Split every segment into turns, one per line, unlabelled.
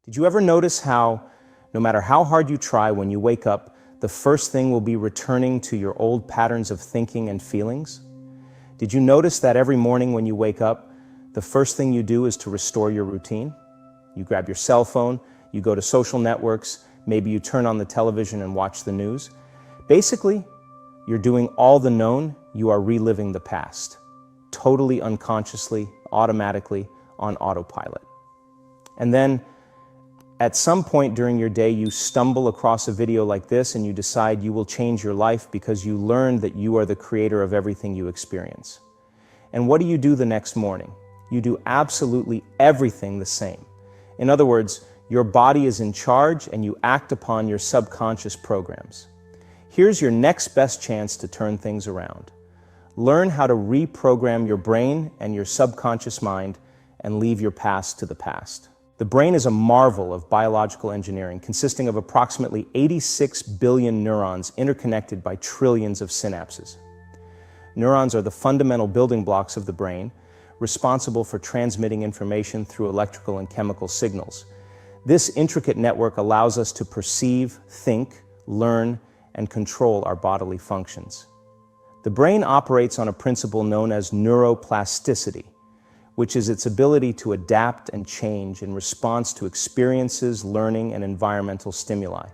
Did you ever notice how, no matter how hard you try, when you wake up, the first thing will be returning to your old patterns of thinking and feelings? Did you notice that every morning when you wake up, the first thing you do is to restore your routine? You grab your cell phone, you go to social networks, maybe you turn on the television and watch the news. Basically, you're doing all the known, you are reliving the past. Totally unconsciously, automatically, on autopilot. And then, at some point during your day, you stumble across a video like this and you decide you will change your life because you learned that you are the creator of everything you experience. And what do you do the next morning? You do absolutely everything the same. In other words, your body is in charge and you act upon your subconscious programs. Here's your next best chance to turn things around. Learn how to reprogram your brain and your subconscious mind and leave your past to the past. The brain is a marvel of biological engineering, consisting of approximately 86 billion neurons interconnected by trillions of synapses. Neurons are the fundamental building blocks of the brain, responsible for transmitting information through electrical and chemical signals. This intricate network allows us to perceive, think, learn, and control our bodily functions. The brain operates on a principle known as neuroplasticity, which is its ability to adapt and change in response to experiences, learning, and environmental stimuli.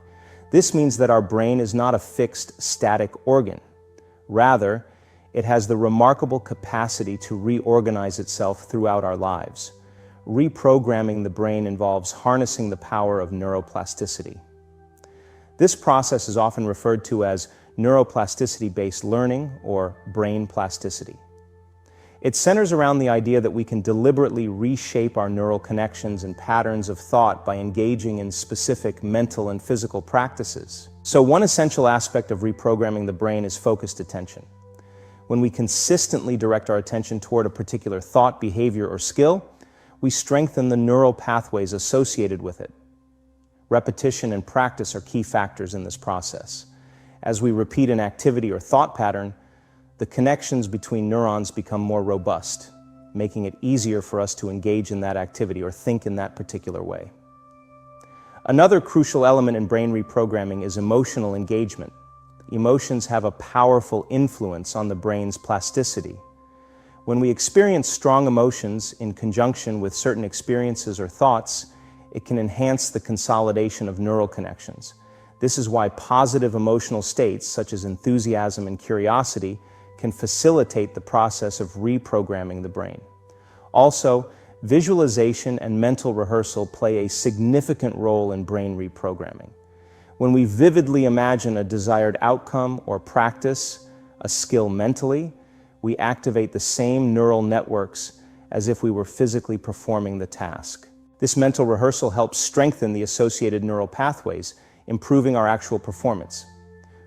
This means that our brain is not a fixed, static organ. Rather, it has the remarkable capacity to reorganize itself throughout our lives. Reprogramming the brain involves harnessing the power of neuroplasticity. This process is often referred to as neuroplasticity-based learning or brain plasticity. It centers around the idea that we can deliberately reshape our neural connections and patterns of thought by engaging in specific mental and physical practices. So one essential aspect of reprogramming the brain is focused attention. When we consistently direct our attention toward a particular thought, behavior, or skill, we strengthen the neural pathways associated with it. Repetition and practice are key factors in this process. As we repeat an activity or thought pattern, the connections between neurons become more robust, making it easier for us to engage in that activity or think in that particular way. Another crucial element in brain reprogramming is emotional engagement. Emotions have a powerful influence on the brain's plasticity. When we experience strong emotions in conjunction with certain experiences or thoughts, it can enhance the consolidation of neural connections. This is why positive emotional states, such as enthusiasm and curiosity, can facilitate the process of reprogramming the brain. Also, visualization and mental rehearsal play a significant role in brain reprogramming. When we vividly imagine a desired outcome or practice a skill mentally, we activate the same neural networks as if we were physically performing the task. This mental rehearsal helps strengthen the associated neural pathways, improving our actual performance.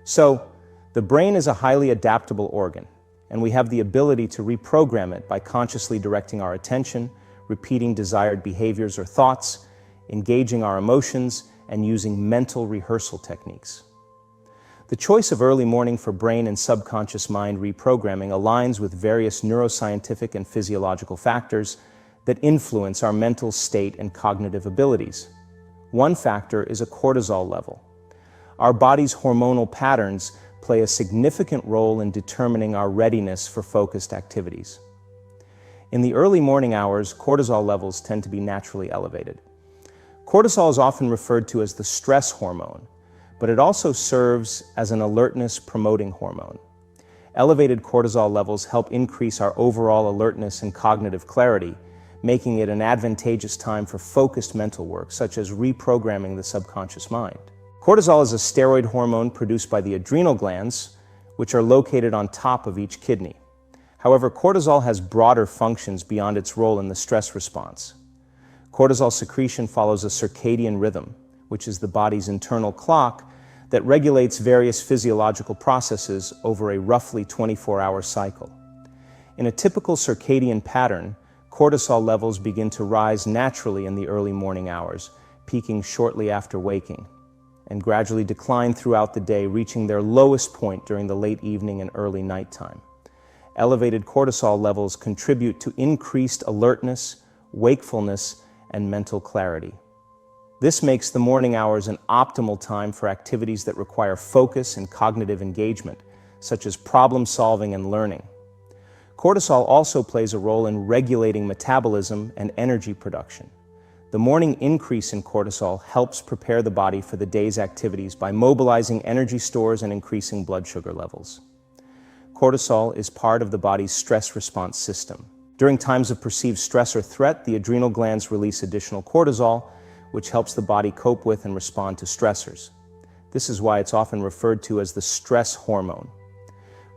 So, the brain is a highly adaptable organ, and we have the ability to reprogram it by consciously directing our attention, repeating desired behaviors or thoughts, engaging our emotions, and using mental rehearsal techniques. The choice of early morning for brain and subconscious mind reprogramming aligns with various neuroscientific and physiological factors that influence our mental state and cognitive abilities. One factor is a cortisol level. Our body's hormonal patterns play a significant role in determining our readiness for focused activities. In the early morning hours, cortisol levels tend to be naturally elevated. Cortisol is often referred to as the stress hormone, but it also serves as an alertness-promoting hormone. Elevated cortisol levels help increase our overall alertness and cognitive clarity, making it an advantageous time for focused mental work, such as reprogramming the subconscious mind. Cortisol is a steroid hormone produced by the adrenal glands, which are located on top of each kidney. However, cortisol has broader functions beyond its role in the stress response. Cortisol secretion follows a circadian rhythm, which is the body's internal clock that regulates various physiological processes over a roughly 24-hour cycle. In a typical circadian pattern, cortisol levels begin to rise naturally in the early morning hours, peaking shortly after waking, and gradually decline throughout the day, reaching their lowest point during the late evening and early nighttime. Elevated cortisol levels contribute to increased alertness, wakefulness, and mental clarity. This makes the morning hours an optimal time for activities that require focus and cognitive engagement, such as problem solving and learning. Cortisol also plays a role in regulating metabolism and energy production. The morning increase in cortisol helps prepare the body for the day's activities by mobilizing energy stores and increasing blood sugar levels. Cortisol is part of the body's stress response system. During times of perceived stress or threat, the adrenal glands release additional cortisol, which helps the body cope with and respond to stressors. This is why it's often referred to as the stress hormone.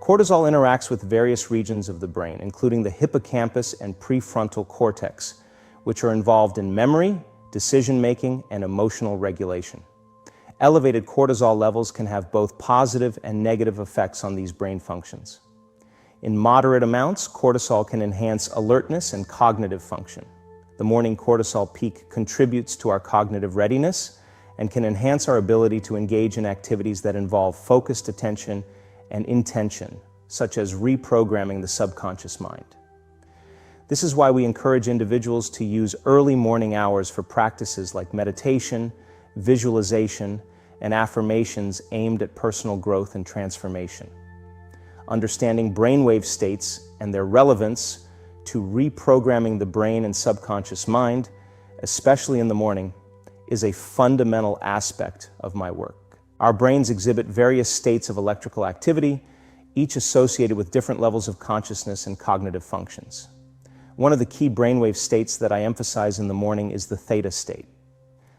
Cortisol interacts with various regions of the brain, including the hippocampus and prefrontal cortex, which are involved in memory, decision-making, and emotional regulation. Elevated cortisol levels can have both positive and negative effects on these brain functions. In moderate amounts, cortisol can enhance alertness and cognitive function. The morning cortisol peak contributes to our cognitive readiness and can enhance our ability to engage in activities that involve focused attention and intention, such as reprogramming the subconscious mind. This is why we encourage individuals to use early morning hours for practices like meditation, visualization, and affirmations aimed at personal growth and transformation. Understanding brainwave states and their relevance to reprogramming the brain and subconscious mind, especially in the morning, is a fundamental aspect of my work. Our brains exhibit various states of electrical activity, each associated with different levels of consciousness and cognitive functions. One of the key brainwave states that I emphasize in the morning is the theta state.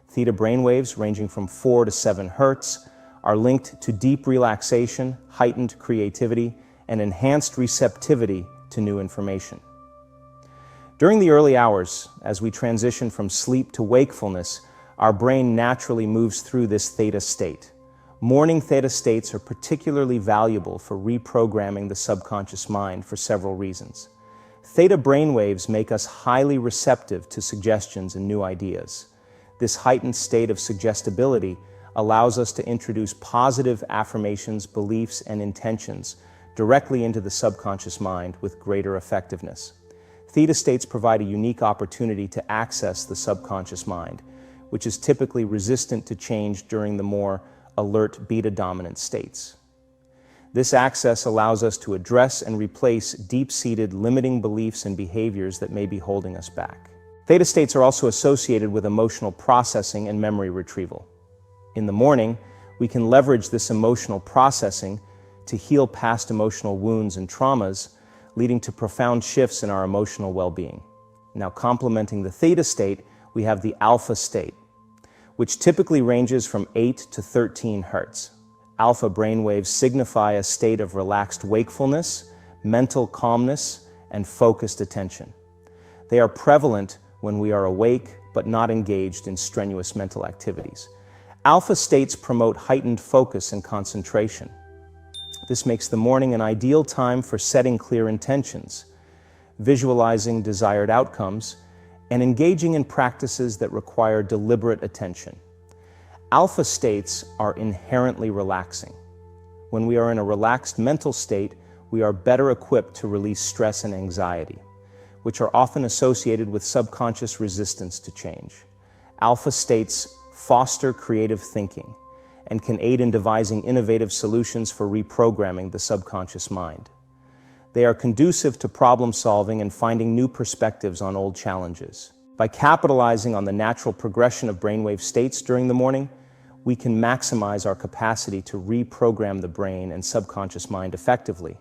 Theta brainwaves, ranging from 4 to 7 hertz, are linked to deep relaxation, heightened creativity, and enhanced receptivity to new information. During the early hours, as we transition from sleep to wakefulness, our brain naturally moves through this theta state. Morning theta states are particularly valuable for reprogramming the subconscious mind for several reasons. Theta brainwaves make us highly receptive to suggestions and new ideas. This heightened state of suggestibility allows us to introduce positive affirmations, beliefs, and intentions directly into the subconscious mind with greater effectiveness. Theta states provide a unique opportunity to access the subconscious mind, which is typically resistant to change during the more alert beta-dominant states. This access allows us to address and replace deep-seated limiting beliefs and behaviors that may be holding us back. Theta states are also associated with emotional processing and memory retrieval. In the morning, we can leverage this emotional processing to heal past emotional wounds and traumas, leading to profound shifts in our emotional well-being. Now, complementing the theta state, we have the alpha state, which typically ranges from 8 to 13 hertz. Alpha brainwaves signify a state of relaxed wakefulness, mental calmness, and focused attention. They are prevalent when we are awake but not engaged in strenuous mental activities. Alpha states promote heightened focus and concentration. This makes the morning an ideal time for setting clear intentions, visualizing desired outcomes, and engaging in practices that require deliberate attention. Alpha states are inherently relaxing. When we are in a relaxed mental state, we are better equipped to release stress and anxiety, which are often associated with subconscious resistance to change. Alpha states foster creative thinking and can aid in devising innovative solutions for reprogramming the subconscious mind. They are conducive to problem solving and finding new perspectives on old challenges. By capitalizing on the natural progression of brainwave states during the morning, we can maximize our capacity to reprogram the brain and subconscious mind effectively.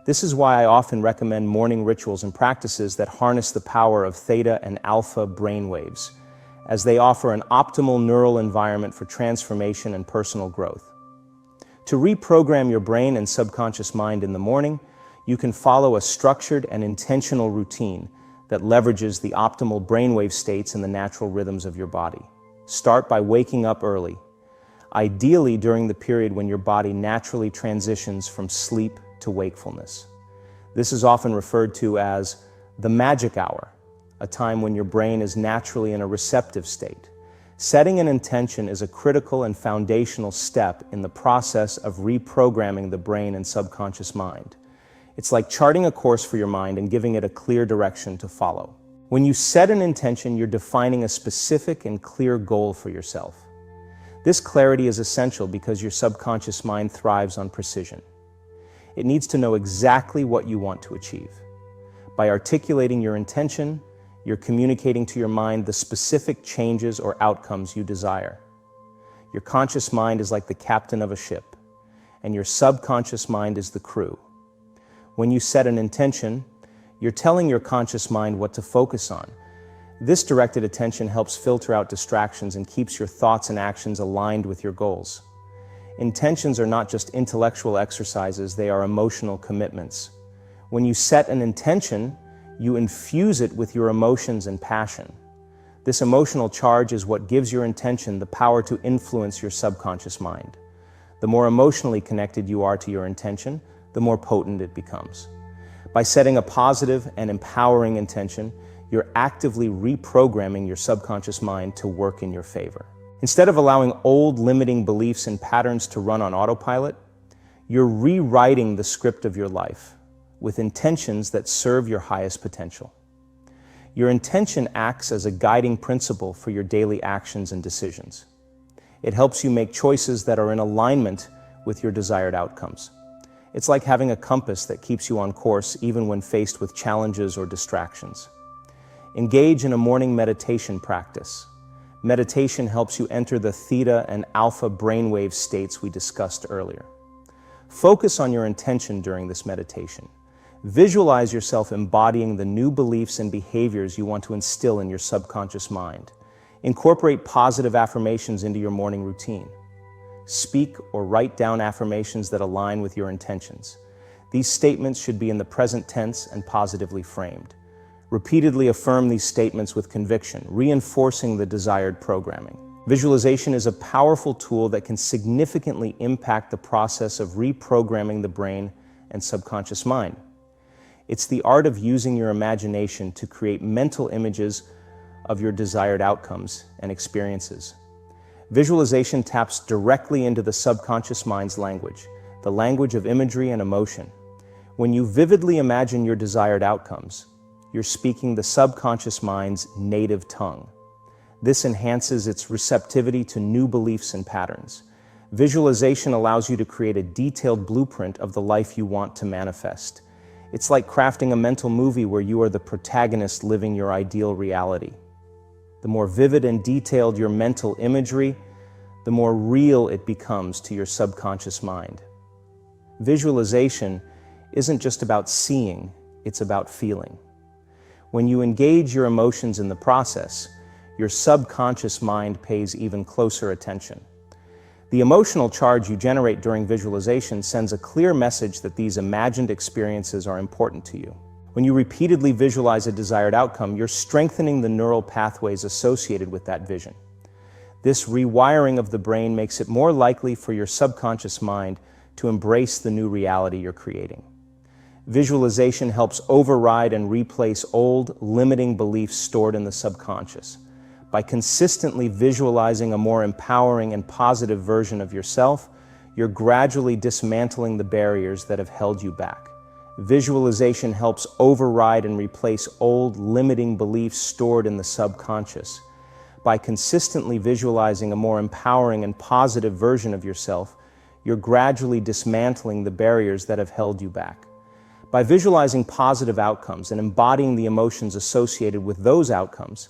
This is why I often recommend morning rituals and practices that harness the power of theta and alpha brainwaves, as they offer an optimal neural environment for transformation and personal growth. To reprogram your brain and subconscious mind in the morning, you can follow a structured and intentional routine that leverages the optimal brainwave states and the natural rhythms of your body. Start by waking up early, ideally during the period when your body naturally transitions from sleep to wakefulness. This is often referred to as the magic hour, a time when your brain is naturally in a receptive state. Setting an intention is a critical and foundational step in the process of reprogramming the brain and subconscious mind. It's like charting a course for your mind and giving it a clear direction to follow. When you set an intention, you're defining a specific and clear goal for yourself. This clarity is essential because your subconscious mind thrives on precision. It needs to know exactly what you want to achieve. By articulating your intention, you're communicating to your mind the specific changes or outcomes you desire. Your conscious mind is like the captain of a ship, and your subconscious mind is the crew. When you set an intention, you're telling your conscious mind what to focus on. This directed attention helps filter out distractions and keeps your thoughts and actions aligned with your goals. Intentions are not just intellectual exercises, they are emotional commitments. When you set an intention, you infuse it with your emotions and passion. This emotional charge is what gives your intention the power to influence your subconscious mind. The more emotionally connected you are to your intention, the more potent it becomes. By setting a positive and empowering intention, you're actively reprogramming your subconscious mind to work in your favor. Instead of allowing old limiting beliefs and patterns to run on autopilot, you're rewriting the script of your life with intentions that serve your highest potential. Your intention acts as a guiding principle for your daily actions and decisions. It helps you make choices that are in alignment with your desired outcomes. It's like having a compass that keeps you on course even when faced with challenges or distractions. Engage in a morning meditation practice. Meditation helps you enter the theta and alpha brainwave states we discussed earlier. Focus on your intention during this meditation. Visualize yourself embodying the new beliefs and behaviors you want to instill in your subconscious mind. Incorporate positive affirmations into your morning routine. Speak or write down affirmations that align with your intentions. These statements should be in the present tense and positively framed. Repeatedly affirm these statements with conviction, reinforcing the desired programming. Visualization is a powerful tool that can significantly impact the process of reprogramming the brain and subconscious mind. It's the art of using your imagination to create mental images of your desired outcomes and experiences. Visualization taps directly into the subconscious mind's language, the language of imagery and emotion. When you vividly imagine your desired outcomes, you're speaking the subconscious mind's native tongue. This enhances its receptivity to new beliefs and patterns. Visualization allows you to create a detailed blueprint of the life you want to manifest. It's like crafting a mental movie where you are the protagonist living your ideal reality. The more vivid and detailed your mental imagery, the more real it becomes to your subconscious mind. Visualization isn't just about seeing, it's about feeling. When you engage your emotions in the process, your subconscious mind pays even closer attention. The emotional charge you generate during visualization sends a clear message that these imagined experiences are important to you. When you repeatedly visualize a desired outcome, you're strengthening the neural pathways associated with that vision. This rewiring of the brain makes it more likely for your subconscious mind to embrace the new reality you're creating. Visualization helps override and replace old, limiting beliefs stored in the subconscious. By consistently visualizing a more empowering and positive version of yourself, you're gradually dismantling the barriers that have held you back. Visualization helps override and replace old, limiting beliefs stored in the subconscious. By consistently visualizing a more empowering and positive version of yourself, you're gradually dismantling the barriers that have held you back. By visualizing positive outcomes and embodying the emotions associated with those outcomes,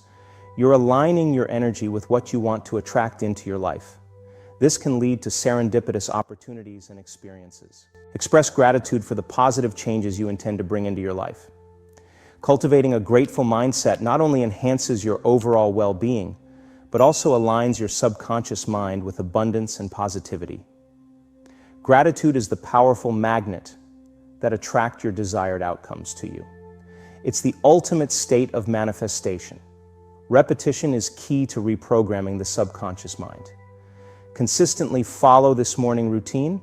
you're aligning your energy with what you want to attract into your life. This can lead to serendipitous opportunities and experiences. Express gratitude for the positive changes you intend to bring into your life. Cultivating a grateful mindset not only enhances your overall well-being, but also aligns your subconscious mind with abundance and positivity. Gratitude is the powerful magnet that attracts your desired outcomes to you. It's the ultimate state of manifestation. Repetition is key to reprogramming the subconscious mind. Consistently follow this morning routine,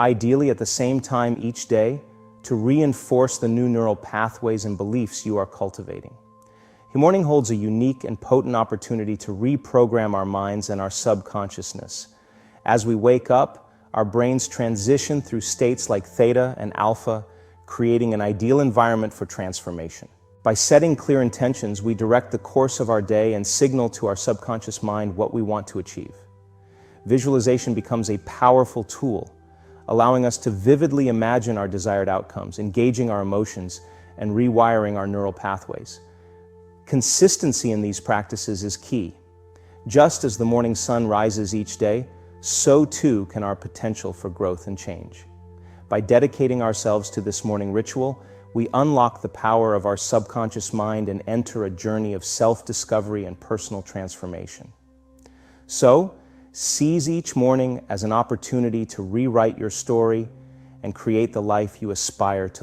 ideally at the same time each day, to reinforce the new neural pathways and beliefs you are cultivating. Morning holds a unique and potent opportunity to reprogram our minds and our subconsciousness. As we wake up, our brains transition through states like theta and alpha, creating an ideal environment for transformation. By setting clear intentions, we direct the course of our day and signal to our subconscious mind what we want to achieve. Visualization becomes a powerful tool, allowing us to vividly imagine our desired outcomes, engaging our emotions, and rewiring our neural pathways. Consistency in these practices is key. Just as the morning sun rises each day, so too can our potential for growth and change. By dedicating ourselves to this morning ritual, we unlock the power of our subconscious mind and enter a journey of self-discovery and personal transformation. So, seize each morning as an opportunity to rewrite your story and create the life you aspire to live.